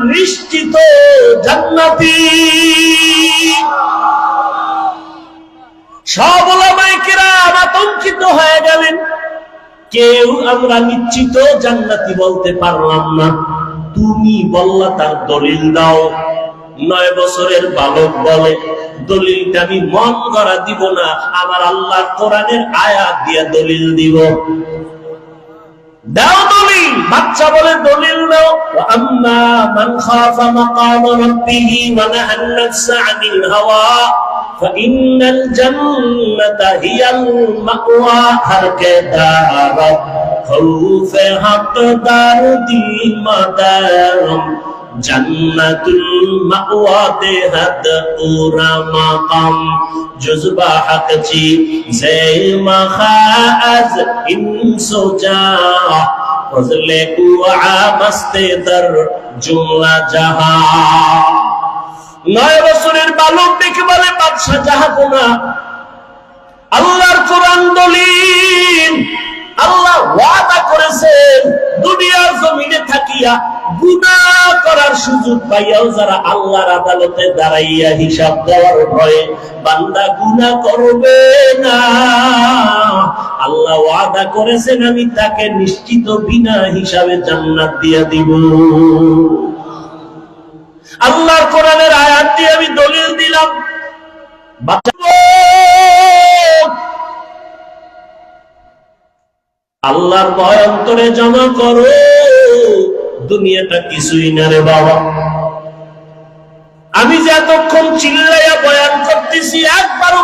নিশ্চিত জান্নাতি। সব উলামায়ে কেরাম আতঙ্কিত হয়ে গেলেন, কেউ আমরা নিশ্চিত জান্নাতি বলতে পারলাম না, তুমি বললা তার দলিল দাও। 9 বছরের বালক বলে, দলিলটা আমি মন গড়া দিব না, আমার আল্লাহর কোরআনের আয়াত দিয়ে দলিল দিব। দাও দলিল। বাচ্চা বলে দলিল দাও। আম্মা মান খাফা মাকাম রাব্বিহি ওয়া নাহান নাফসা আনিল হাওয়া ফাইন্নাল জান্নাতা হিয়াল মাওয়া। হর কে দার খৌফে হকদার দি মাদাম জান্নাতুল মাওয়া দেহাত পুরা মাকাম জুজবা হকচি জে মখাজ ইনসুজা ফজলে কুআ মস্তে দর জুমলা জাহা। 9 বছরের বালক দেখে বলে, বাদশা যাহাবো না, আল্লাহর কোরআন দলিল। আল্লাহ ওয়াদা করেছেন দুনিয়ার জমিনে থাকিয়া গুনাহ করার সুযোগ পাইয়াও যারা আল্লাহর আদালতে দাঁড়াইয়া হিসাব দেওয়ার ভয়ে বান্দা গুনাহ করবে না, আল্লাহ ওয়াদা করেছেন আমি তাকে নিশ্চিত বিনা হিসাবে জান্নাত দিয়ে দিব। আল্লাহর কোরআনের আয়াত দিয়ে আমি দলিল দিলাম। আল্লাহর ভয় অন্তরে জমা করো, দুনিয়াটা কিছুই না রে বাবা। আমি যে এতক্ষণ চিল্লাইয়া বয়ান করতেছি, একবারও